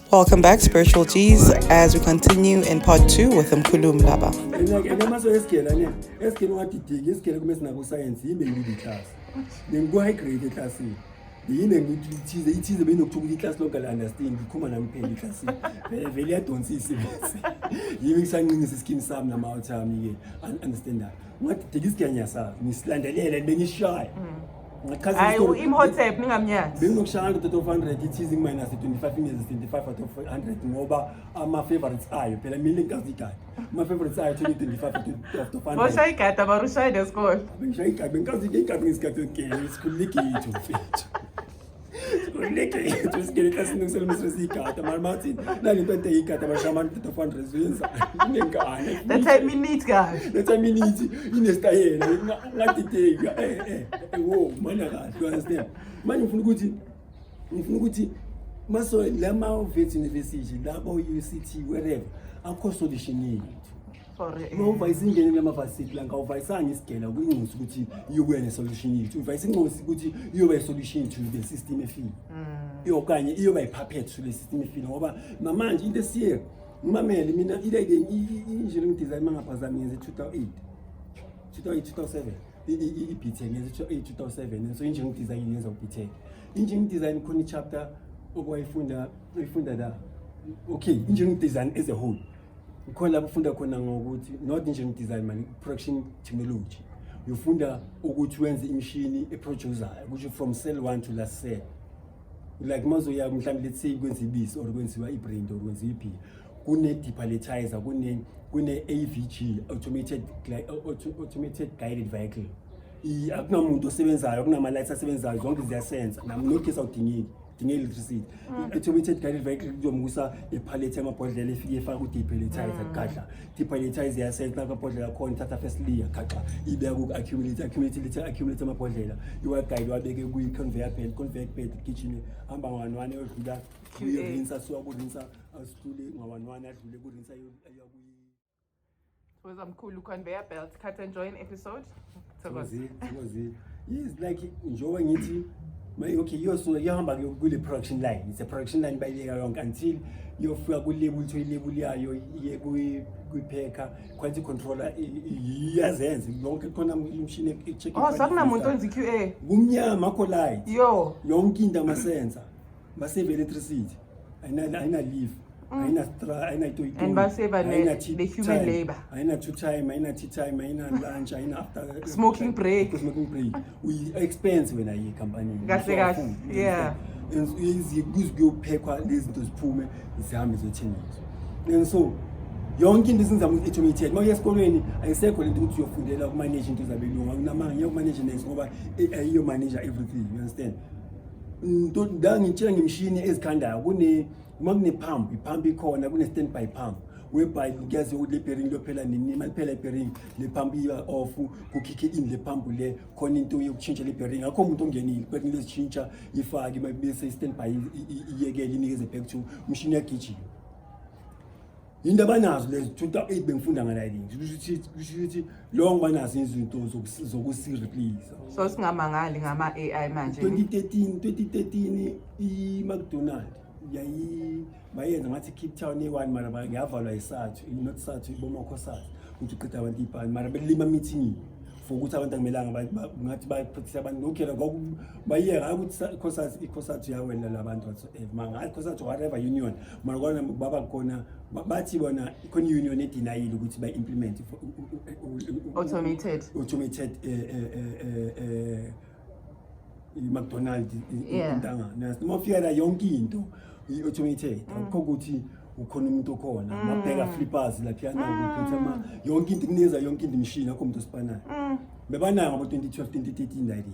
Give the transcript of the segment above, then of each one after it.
Welcome back, Spiritual G's, as we continue in part 2 with Mkhulu Mlaba. Imhotep ningamnyazi. Bengizokushaya ngo 100 i-teasing minus 25 minutes 25 out of 100 ngoba ama favorites ayo phela mina inkazi igada ama favorites ayo 25 out of 100 Bosha igada barusha idesikole. Bengishaya igada benkazi igada ngesikhathi ngeke isikhululeke yethu mfethu Uleke yethu sikele klasini ngiselemisa igada marathi nani into igada bashamana 100 zenza ngengane That time minute guys. That time minute inestayela ngadideka wo mana kahle you understand manje ngifuna ukuthi maso lama vet university labo UCT wherever akho solution yethu Uma isingene lamavasiti la ngawuvayisanga isigela kuyinxusa ukuthi iyobuya nesolution yethu. Uvayisa inxusa ukuthi iyoba isolution to the system efile. Okanye iyoba ipuppet to the system efile ngoba namanje into esiye ngimamele mina ile engineering design mangaphazami ngenze 2007 iBTech ngenze 2007 so engineering design ngenza uBTech. Engineering design khona chapter okwayifunda la. Okay, engineering design as a whole. Khona ufunda khona ngokuthi not engineering design man production technology ufunda ukuthi wenze imishini eproducer ukuthi from cell 1 to last cell like mazo ya mhlambi let's say kwenza ibisi or kwenziwa ibrand or kwenziwa iphi kune depalletizer kune AVG automated guided vehicle akunamuntu osebenzayo kunama lights asebenzayo zonke ziyasenza namlokho esawudingile electricity automated guided vehicle kuzomusa ipallet amabhodlela efike efaka udepalletizer gadla depalletizer yasenza amabhodlela khona thatha first layer gaxa ibeka ku accumulate amabhodlela iwa guide wabeke ku conveyor belt kitchen hamba ngwanwane yodlula kuyenza suka kurinsa asitule ngwanwane adlule kurinsa yaku Was Mkhulu conveyor belt cut and join episode. Was it yes like njoba ngithi okay yosuka yahamba kule production line it's a production line bayileka yonke until yofika ku label to label yayo iye ku packer quality controller iyazenza lonke khona imshini echeck sakunamuntu onzi QA kumnyama kho light yonke into amasensa basave electricity ayina leave ayina to and basave the human labor ayina to time ayina tea time ayina lunch ayina after smoking break we expense when I company kahle yeah izikuyophekwa lezi zinto ziphume zihambe zothengiswa and so yonke into isinzama automated manje esikolweni ayisekho lento ukuthi uyofundela ukumanage into zabelungu unamanye yokumanage next ngoba ayiyo manager everything you understand into ngitshela ngemshini ezikhandayo uma kune pump ikhona kune standby pump whereby kuyazi le bearing lophela nini maliphela bearing le pump iya off kukhike in le pump le khona into yokuchinja le bearing akho umuntu ongenile bearing lesichinja ifaki bese standby iyekele inikeze back to machine yakitchen into abanazo lezi 2008 bengifunda ngalayi ukuthi long banazo izinto zokusi replace so singamangali ngama AI manje 2013 iMcDonald bayenza ngathi Cape Town e1 mara yavalwa isathu not sathu iboma khosathu ukuthi uqeda abantu ibhani mara belima meeting for ukuthi abantu akumelanga ngathi bayiprotect abantu okay bayeka ukuthi khosathu yawena labantu whatsoever manga khosathu whatever union mara kona baba khona bathi bona khona union edinayile ukuthi ba implement automated McDonald intanga nasifika la yonke into automated akho ukuthi ukhona umuntu okhona mabheka flippers lapha kuphethe ama yonke into kunikeza yonke into machine akho umuntu osipanayo bebana ngabo 2012 2013 like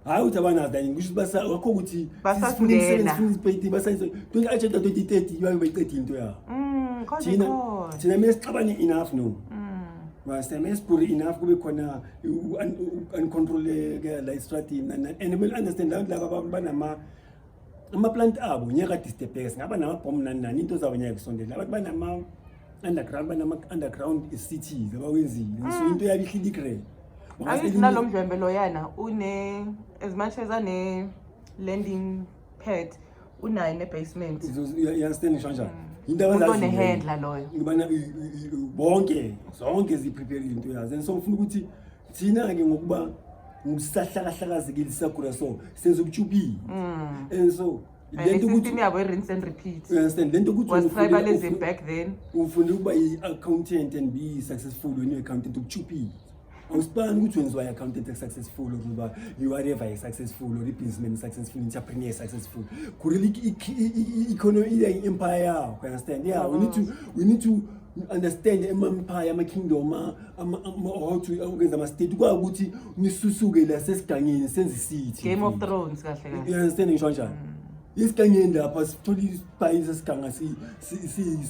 hayi uthi abanazi la ngisho basa akho ukuthi basafundela basayenza 2030 iyabe beyiqeda into yabo thina mesixabane enough no Mas pure enough kube khona uncontrolled la strategy and will understand laba banama ama-plant abo nyaka disturbance ngaba nama-bomb nani into zabo nyaka kusondela abantu banama-underground cities abawenzile so into yabe ihlile igrey ayithi nalomdlwembe loyana as much as ane landing pad unayo ne-basement. You understand kanjani? Into Umuntu abazaziyo onehandler loyo. ngibana zonke ziprepare into yazo and so ngifuna ukuthi thina ke ngokuba ngisahlakahlakazekile sakura so senza ukuchubi and so lento ukuthi yabo rinse and repeat. You understand lento ukuthi was tribalism back then. ufuna ukuba i-accountant and be successful when you accountant ukuchubi awusibani ukuthi wenziwa i-accountant successful or you are ever successful or businessman successful entrepreneur successful kurili economy empire yakho. Understand? Yeah, we need to understand empire ama-kingdom how to organize ama-state kwa ukuthi nisusuke la sesigangeni senze city Game of Thrones kahle kahle. You understand ngisho kanjani? Isigangeni lapha sithola isibhayi sesiganga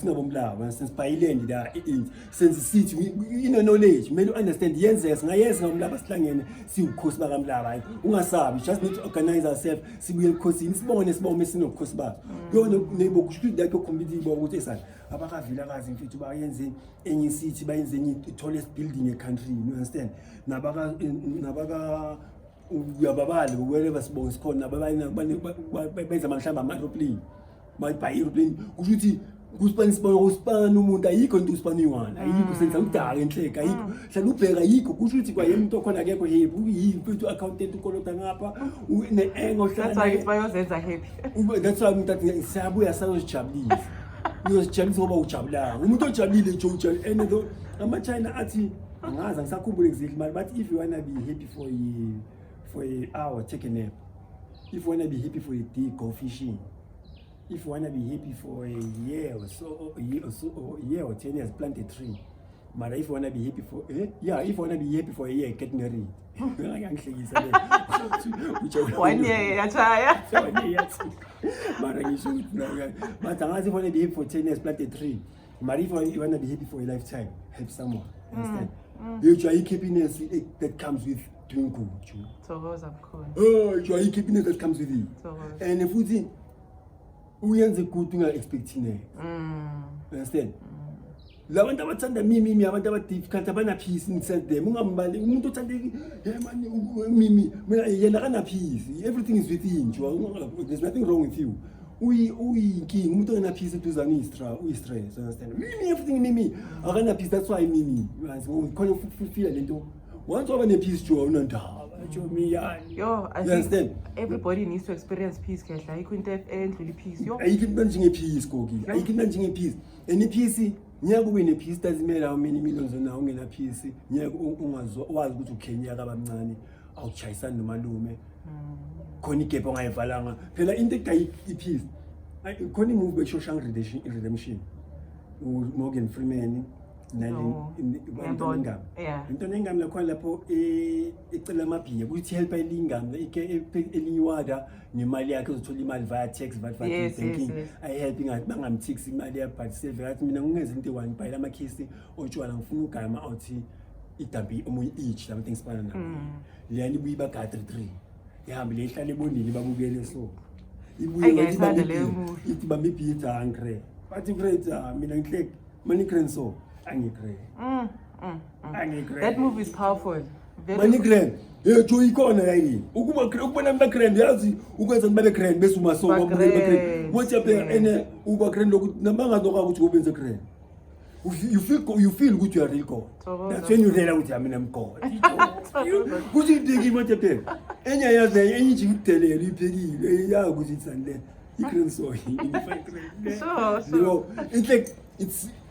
singabomlaba sesibhayiland la senze city ino knowledge kumele understand yenzeka singayenza ngomlaba sihlangene siwukhosi bakamlaba hayi ungasabi just need to organize ourselves sibuye ebukhosini sibone sinokhosi babo yona nebo kushuthi lakho community ukuthi esana abakavila kazi mfethu bayenze enye city bayenze enye tallest building e-country. You understand? Nabaka uyababala wherever sibonga sikhona abanye benza mhlamba ama-aeroplane bayibhayi aeroplane kushuthi kusipani umuntu ayikho into usipaniwana ayikho senza kudala enhleka ayikho hlala ubheka ayikho kushuthi kwaye umuntu okhona akekho happy uyimfethu accountant ukolota ngapha ne-engo That's why it's bayozenza happy. that's why umuntu athi siyabuya sayozijabulisa uyozijabulisa ngoba ujabulanga umuntu ojabulile nje ujabulile and ama-China athi angazi angisakhumbule exactly mali but if you wanna be happy for an hour, take a nap. If you wanna be happy for a day, go fishing. If you wanna be happy for a year or so, a year or 10 years, plant a tree. But if you wanna be happy for if you wanna be happy for a year, get married. 1 year, yachaya. But if you wanna be happy for 10 years, plant a tree. But if you wanna be happy for a lifetime, help someone. Understand? You happiness that comes with doing good. Thokoza mkhulu. You happiness that comes with it. And if we think we are the good thing, expecting. Understand? Labantu abathanda mimi abantu abadifficult abana peace inside them ungambali umuntu othanda mimi yena kana peace everything is within you. There's nothing wrong with you. Uyinkinga umuntu ona peace eduzana stress. Understand? Mimi everything mimi akana peace, that's why mimi khona feel lento once over ne peace jo unandaba jo miyani. Yo, I think everybody needs to experience peace kahle ayikho into endlula peace yo ayikho into njenge peace koki ayikho into njenge peace and peace nyaka ube ne peace doesn't matter how many millions na ungena peace nyaka wazi ukuthi uKenya kabancane awuchayisana nomalume khona igap ongayivalanga phela into egayi ipeace khona imove be Shawshank Redemption Morgan Freeman into nengam lakhona lapho ecela amabhiya ukuthi help elingam eliwada nemali yakhe uzothola imali via tax via banking I helping bangamtix imali ya but save ngathi mina ngingeze into one bhayela amakhisi otshwala ngifuna ugama awuthi idambi omunye each something sipana na leyani buyiba ga 33 yahamba lehlala ebonile babukele so ibuye ithi bambe ibhita angre bathi great mina ngihlek mani grand so angikre that movie is powerful mani grand jo ikona yini ukubona mba grand yazi ukwenza babe grand bese uma so babe grand wathi apha ene uba grand lokuthi nabangazoka ukuthi ubenze grand you feel good you are real God. That's when you realize I am God. Good thing what you pay. Enya yazi enye jikutele liphekile ya ukuthi Sunday. You so it's like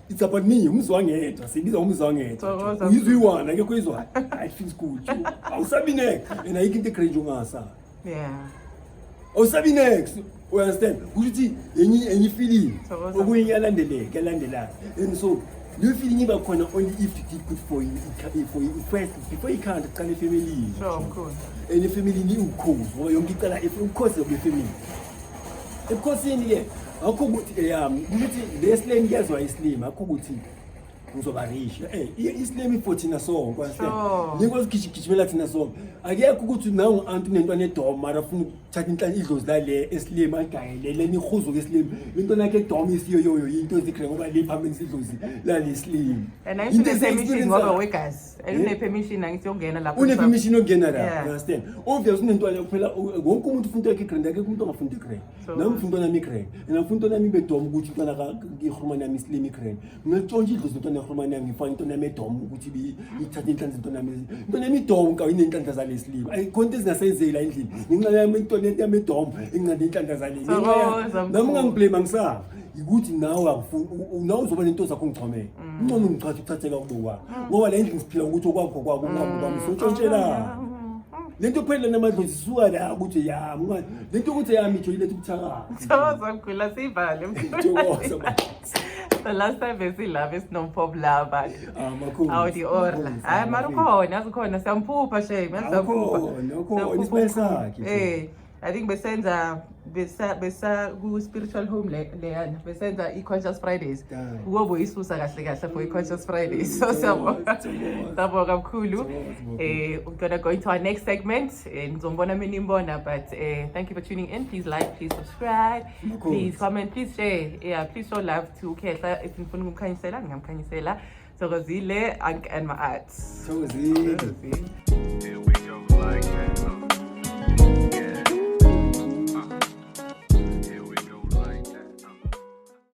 it's about me umzwangedwa sibiza umzwangedwa uyizwiwana akekho izwana I feel good awusabi next and ayikho into cringe ungasa awusabi next. You understand? Ukuthi enye feeling okuyiyalandeleke yalandelayo and so you feeling iba khona only if you did good for you first before you can't qala family and family ni ukhozi ngoba yonke iqala ukhozi of the family ebukhosini ke akho ukuthi ukuthi leslane yazwa islim akho ukuthi ngizoba rich islam for thina sonke Sure. ngikuzigijimela thina sonke akekho ukuthi nawe ungu-anti unentwana edom mara afuna ukuthatha inhlanje idlozi lale eslim agayelele nihuzuke eslim intwana yakhe edom isiyoyoyo yinto ezikre ngoba le phambili sidlozi lale slim And I should permission ngoba wegazi. Ayune-permission angithi yokungena lapho. une-permission yokungena la Yeah. understand obvious unentwana kuphela wonke umuntu ufuna yakhe igrand akekho umuntu ongafuna igrand So- nami ufuna intwana yami igrand and afuna intwana yami bedom ukuthi intwana ihurumani yami islim igrand ngilitshontsha idlozi intwana yahurumani yami ngifana intwana yami edom ukuthi ithathe inhlanhla intwana yami idom ka inenhlanhla zale islim ayikhonto ezingasenzeki la endlini ngenxa yami intwana yami edom enginqande inhlanhla zale nami ungangiblame angisafa ukuthi nawe nawe uzoba nento zakho ngicomela ngcono ngichatha ukuthatheka kubo kwakho ngoba la endlini siphila ukuthi okwakho kwakho unqamu kwami sontshontshelana lento phela namadlozi sisuka la ukuthi ya mngani lento ukuthi yami itsho ilethe ukuthakala Thokoza mkhulu sivale. Thokoza, man. The last time besilava esinomphobla but makhulu awudi orla. Hayi mara ukhona azikhona siyamphupha shame Ukhona isibaya sakhe. I think besenza besa ku spiritual home leyana besenza i-conscious Fridays kubo isusa kahle kahle for i-conscious Fridays so siyabonga kakhulu we're gonna go into our next segment nizombona mina imbona but thank you for tuning in. Please like, please subscribe, please comment, please share, please show love to Khehla if nifuna ukumkhanyisela ngingamkhanyisela Thokozile and my arts. Thokozile. Thokozile. Here we go like